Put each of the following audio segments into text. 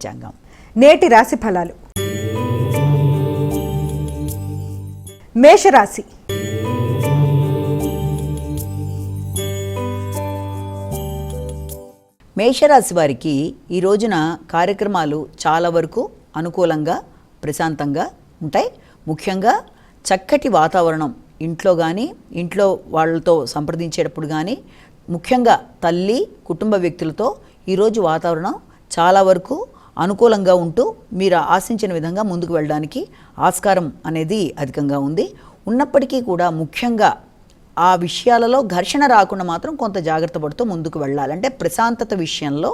పంచాంగం. నేటి రాశి ఫలాలు. మేషరాశి. మేషరాశి వారికి ఈ రోజున కార్యక్రమాలు చాలా వరకు అనుకూలంగా ప్రశాంతంగా ఉంటాయి. ముఖ్యంగా చక్కటి వాతావరణం ఇంట్లో కానీ, ఇంట్లో వాళ్ళతో సంప్రదించేటప్పుడు కానీ, ముఖ్యంగా తల్లి కుటుంబ వ్యక్తులతో ఈరోజు వాతావరణం చాలా వరకు అనుకూలంగా ఉంటూ మీరు ఆశించిన విధంగా ముందుకు వెళ్ళడానికి ఆస్కారం అనేది అధికంగా ఉంది. ఉన్నప్పటికీ కూడా ముఖ్యంగా ఆ విషయాలలో ఘర్షణ రాకుండా మాత్రం కొంత జాగ్రత్త పడుతూ ముందుకు వెళ్ళాలి. అంటే ప్రశాంతత విషయంలో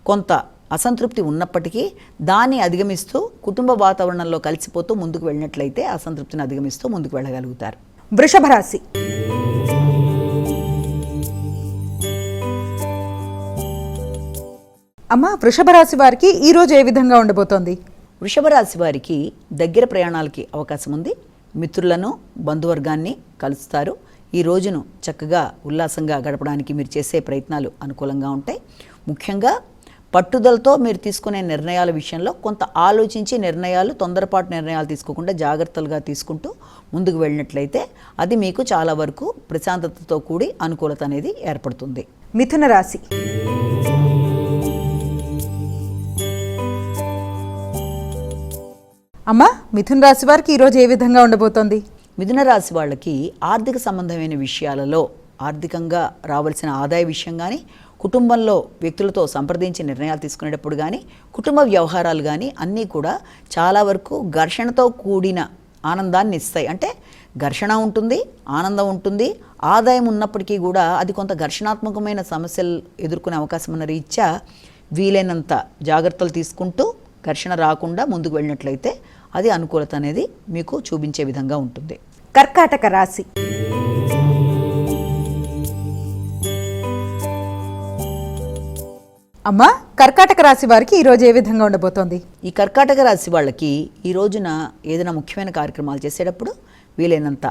కొంత అసంతృప్తి ఉన్నప్పటికీ దాన్ని అధిగమిస్తూ కుటుంబ వాతావరణంలో కలిసిపోతూ ముందుకు వెళ్ళినట్లయితే అసంతృప్తిని అధిగమిస్తూ ముందుకు వెళ్ళగలుగుతారు. వృషభ రాశి. అమ్మ, వృషభ రాశి వారికి ఈరోజు ఏ విధంగా ఉండబోతోంది? వృషభ రాశి వారికి దగ్గర ప్రయాణాలకి అవకాశం ఉంది. మిత్రులను బంధువర్గాన్ని కలుస్తారు. ఈ రోజును చక్కగా ఉల్లాసంగా గడపడానికి మీరు చేసే ప్రయత్నాలు అనుకూలంగా ఉంటాయి. ముఖ్యంగా పట్టుదలతో మీరు తీసుకునే నిర్ణయాల విషయంలో కొంత ఆలోచించి నిర్ణయాలు, తొందరపాటు నిర్ణయాలు తీసుకోకుండా జాగ్రత్తలుగా తీసుకుంటూ ముందుకు వెళ్ళినట్లయితే అది మీకు చాలా వరకు ప్రశాంతతతో కూడి అనుకూలత అనేది ఏర్పడుతుంది. మిథున రాశి. అమ్మ, మిథున రాశి వారికి ఈరోజు ఏ విధంగా ఉండబోతోంది? మిథున రాశి వాళ్ళకి ఆర్థిక సంబంధమైన విషయాలలో ఆర్థికంగా రావాల్సిన ఆదాయ విషయం కానీ, కుటుంబంలో వ్యక్తులతో సంప్రదించి నిర్ణయాలు తీసుకునేటప్పుడు కానీ, కుటుంబ వ్యవహారాలు కానీ అన్నీ కూడా చాలా వరకు ఘర్షణతో కూడిన ఆనందాన్ని ఇస్తాయి. అంటే ఘర్షణ ఉంటుంది, ఆనందం ఉంటుంది. ఆదాయం ఉన్నప్పటికీ కూడా అది కొంత ఘర్షణాత్మకమైన సమస్యలు ఎదుర్కొనే అవకాశం ఉన్న రీత్యా వీలైనంత జాగ్రత్తలు తీసుకుంటూ ఘర్షణ రాకుండా ముందుకు వెళ్ళినట్లయితే అది అనుకూలత అనేది మీకు చూపించే విధంగా ఉంటుంది. కర్కాటక రాశి. అమ్మ, కర్కాటక రాశి వారికి ఈరోజు ఏ విధంగా ఉండబోతోంది? ఈ కర్కాటక రాశి వాళ్ళకి ఈ రోజున ఏదైనా ముఖ్యమైన కార్యక్రమాలు చేసేటప్పుడు వీలైనంత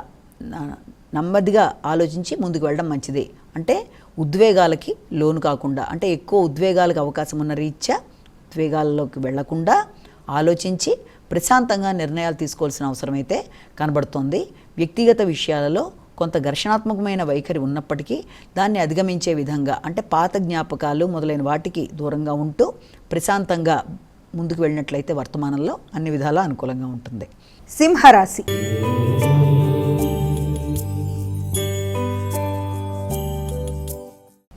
నెమ్మదిగా ఆలోచించి ముందుకు వెళ్ళడం మంచిది. అంటే ఉద్వేగాలకి లోను కాకుండా, అంటే ఎక్కువ ఉద్వేగాలకు అవకాశం ఉన్న రీత్యా ఉద్వేగాల్లోకి వెళ్లకుండా ఆలోచించి ప్రశాంతంగా నిర్ణయాలు తీసుకోవాల్సిన అవసరం అయితే కనబడుతోంది. వ్యక్తిగత విషయాలలో కొంత ఘర్షణాత్మకమైన వైఖరి ఉన్నప్పటికీ దాన్ని అధిగమించే విధంగా, అంటే పాత జ్ఞాపకాలు మొదలైన వాటికి దూరంగా ఉంటూ ప్రశాంతంగా ముందుకు వెళ్ళినట్లయితే వర్తమానంలో అన్ని విధాలా అనుకూలంగా ఉంటుంది. సింహరాశి.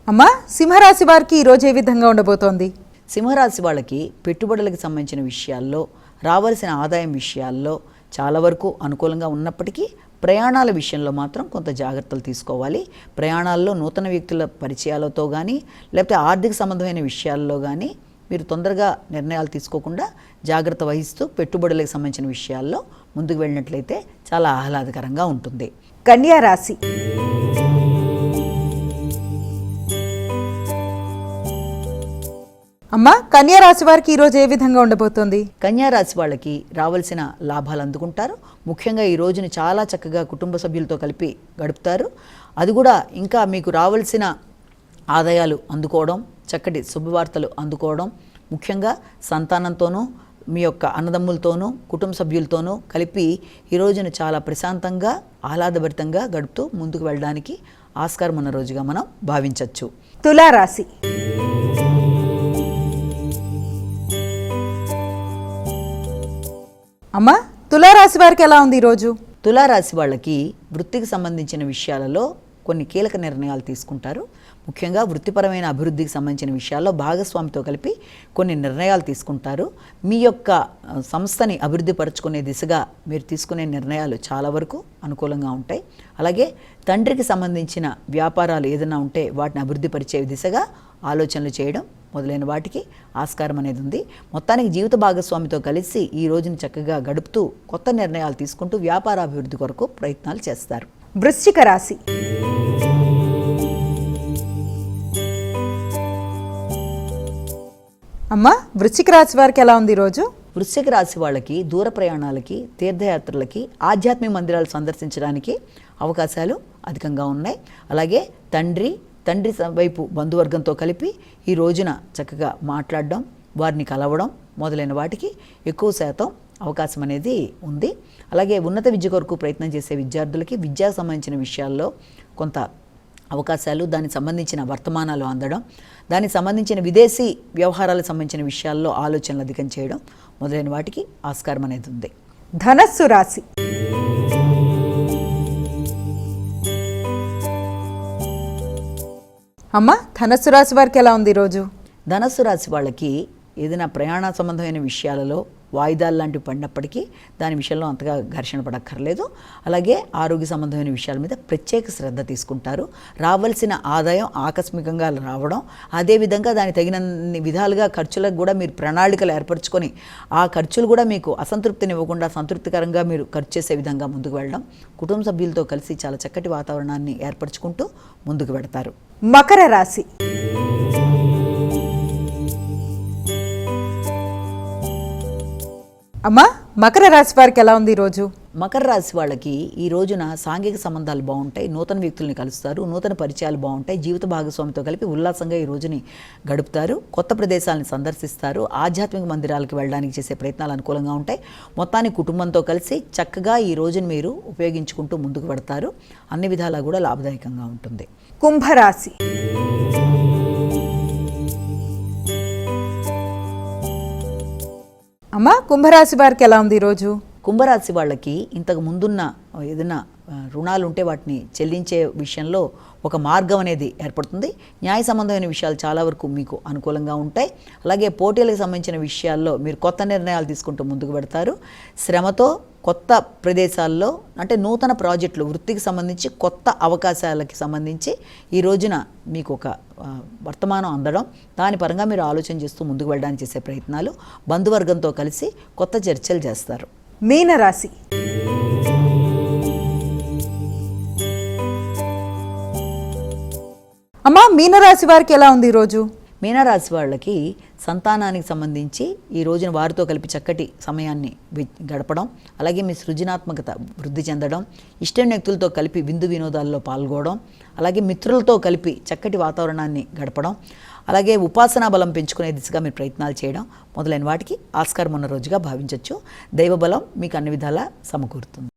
అమ్మ, సింహరాశి వారికి ఈరోజు ఏ విధంగా ఉండబోతోంది? సింహరాశి వాళ్ళకి పెట్టుబడులకు సంబంధించిన విషయాల్లో, రావాల్సిన ఆదాయం విషయాల్లో చాలా వరకు అనుకూలంగా ఉన్నప్పటికీ ప్రయాణాల విషయంలో మాత్రం కొంత జాగ్రత్తలు తీసుకోవాలి. ప్రయాణాల్లో నూతన వ్యక్తుల పరిచయాలతో కానీ, లేకపోతే ఆర్థిక సంబంధమైన విషయాల్లో కానీ మీరు తొందరగా నిర్ణయాలు తీసుకోకుండా జాగ్రత్త వహిస్తూ పెట్టుబడులకు సంబంధించిన విషయాల్లో ముందుకు వెళ్ళినట్లయితే చాలా ఆహ్లాదకరంగా ఉంటుంది. కన్యా రాశి. అమ్మ, కన్యా రాశి వారికి ఈరోజు ఏ విధంగా ఉండబోతోంది? కన్యా రాశి వాళ్ళకి రావాల్సిన లాభాలు అందుకుంటారు. ముఖ్యంగా ఈ రోజుని చాలా చక్కగా కుటుంబ సభ్యులతో కలిపి గడుపుతారు. అది కూడా ఇంకా మీకు రావాల్సిన ఆదాయాలు అందుకోవడం, చక్కటి శుభవార్తలు అందుకోవడం, ముఖ్యంగా సంతానంతోనూ మీ యొక్క అన్నదమ్ములతోనూ కుటుంబ సభ్యులతోనూ కలిపి ఈ రోజును చాలా ప్రశాంతంగా ఆహ్లాదభరితంగా గడుపుతూ ముందుకు వెళ్ళడానికి ఆస్కారం ఉన్న రోజుగా మనం భావించవచ్చు. తులారాశి. అమ్మ, తులారాశి వారికి ఎలా ఉంది ఈరోజు? తులారాశి వాళ్ళకి వృత్తికి సంబంధించిన విషయాలలో కొన్ని కీలక నిర్ణయాలు తీసుకుంటారు. ముఖ్యంగా వృత్తిపరమైన అభివృద్ధికి సంబంధించిన విషయాల్లో భాగస్వామితో కలిపి కొన్ని నిర్ణయాలు తీసుకుంటారు. మీ యొక్క సంస్థని అభివృద్ధి పరుచుకునే దిశగా మీరు తీసుకునే నిర్ణయాలు చాలా వరకు అనుకూలంగా ఉంటాయి. అలాగే తండ్రికి సంబంధించిన వ్యాపారాలు ఏదైనా ఉంటే వాటిని అభివృద్ధి పరిచే దిశగా ఆలోచనలు చేయడం మొదలైన వాటికి ఆస్కారం అనేది ఉంది. మొత్తానికి జీవిత భాగస్వామితో కలిసి ఈ రోజుని చక్కగా గడుపుతూ కొత్త నిర్ణయాలు తీసుకుంటూ వ్యాపారాభివృద్ధి కొరకు ప్రయత్నాలు చేస్తారు. వృశ్చిక రాశి. అమ్మ, వృశ్చిక రాశి వారికి ఎలా ఉంది ఈరోజు? వృశ్చిక రాశి వాళ్ళకి దూర ప్రయాణాలకి, తీర్థయాత్రలకి, ఆధ్యాత్మిక మందిరాలు సందర్శించడానికి అవకాశాలు అధికంగా ఉన్నాయి. అలాగే తండ్రి వైపు బంధువర్గంతో కలిపి ఈ రోజున చక్కగా మాట్లాడడం, వారిని కలవడం, మొదలైన వాటికి ఎక్కువ శాతం అవకాశం అనేది ఉంది. అలాగే ఉన్నత విద్య కొరకు ప్రయత్నం చేసే విద్యార్థులకి విద్యాకు సంబంధించిన విషయాల్లో కొంత అవకాశాలు, దానికి సంబంధించిన వర్తమానాలు అందడం, దానికి సంబంధించిన విదేశీ వ్యవహారాలకు సంబంధించిన విషయాల్లో ఆలోచనలు అధికం చేయడం మొదలైన వాటికి ఆస్కారం అనేది ఉంది. ధనస్సు రాశి. అమ్మ, ధనస్సు రాశి వారికి ఎలా ఉంది ఈరోజు? ధనస్సు రాశి వాళ్ళకి ఏదైనా ప్రయాణ సంబంధమైన విషయాలలో వాయిదాలు లాంటివి పడినప్పటికీ దాని విషయంలో అంతగా ఘర్షణ పడక్కర్లేదు. అలాగే ఆరోగ్య సంబంధమైన విషయాల మీద ప్రత్యేక శ్రద్ధ తీసుకుంటారు. రావాల్సిన ఆదాయం ఆకస్మికంగా రావడం, అదేవిధంగా దానికి తగినన్ని విధాలుగా ఖర్చులకు కూడా మీరు ప్రణాళికలు ఏర్పరచుకొని ఆ ఖర్చులు కూడా మీకు అసంతృప్తినివ్వకుండా సంతృప్తికరంగా మీరు ఖర్చు చేసే విధంగా ముందుకు వెళ్ళడం, కుటుంబ సభ్యులతో కలిసి చాలా చక్కటి వాతావరణాన్ని ఏర్పరచుకుంటూ ముందుకు వెడతారు. మకర రాశి. అమ్మా, మకర రాశి వారికి ఎలా ఉంది ఈరోజు? మకర రాశి వాళ్ళకి ఈ రోజున సాంఘిక సంబంధాలు బాగుంటాయి, నూతన వ్యక్తుల్ని కలుస్తారు, నూతన పరిచయాలు బాగుంటాయి, జీవిత భాగస్వామితో కలిపి ఉల్లాసంగా ఈ రోజుని గడుపుతారు, కొత్త ప్రదేశాలను సందర్శిస్తారు, ఆధ్యాత్మిక మందిరాలకు వెళ్ళడానికి చేసే ప్రయత్నాలు అనుకూలంగా ఉంటాయి. మొత్తానికి కుటుంబంతో కలిసి చక్కగా ఈ రోజుని మీరు ఉపయోగించుకుంటూ ముందుకు పెడతారు. అన్ని విధాలా కూడా లాభదాయకంగా ఉంటుంది. కుంభరాశి. అమ్మా, కుంభరాశి వారికి ఎలా ఉంది ఈరోజు? కుంభరాశి వాళ్ళకి ఇంతకు ముందున్న ఏదైనా రుణాలు ఉంటే వాటిని చెల్లించే విషయంలో ఒక మార్గం అనేది ఏర్పడుతుంది. న్యాయ సంబంధమైన విషయాలు చాలా వరకు మీకు అనుకూలంగా ఉంటాయి. అలాగే పోటీలకు సంబంధించిన విషయాల్లో మీరు కొత్త నిర్ణయాలు తీసుకుంటూ ముందుకు పెడతారు. శ్రమతో కొత్త ప్రదేశాల్లో అంటే నూతన ప్రాజెక్టులు, వృత్తికి సంబంధించి కొత్త అవకాశాలకి సంబంధించి ఈ రోజున మీకు ఒక వర్తమానం అందడం, దాని పరంగా మీరు ఆలోచన చేస్తూ ముందుకు వెళ్ళడానికి చేసే ప్రయత్నాలు, బంధువర్గంతో కలిసి కొత్త చర్చలు చేస్తారు. మీనరాశి. అమ్మా, మీనరాశి వారికి ఎలా ఉంది ఈరోజు? మీనరాశి వాళ్ళకి సంతానానికి సంబంధించి ఈ రోజున వారితో కలిపి చక్కటి సమయాన్ని గడపడం, అలాగే మీ సృజనాత్మకత వృద్ధి చెందడం, ఇష్టమైన వ్యక్తులతో కలిపి విందు వినోదాల్లో పాల్గొనడం, అలాగే మిత్రులతో కలిపి చక్కటి వాతావరణాన్ని గడపడం, అలాగే ఉపాసనా బలం పెంచుకునే దిశగా మీరు ప్రయత్నాలు చేయడం మొదలైన వాటికి ఆస్కారం ఉన్న రోజుగా భావించవచ్చు. దైవబలం మీకు అన్ని విధాలా సమకూరుతుంది.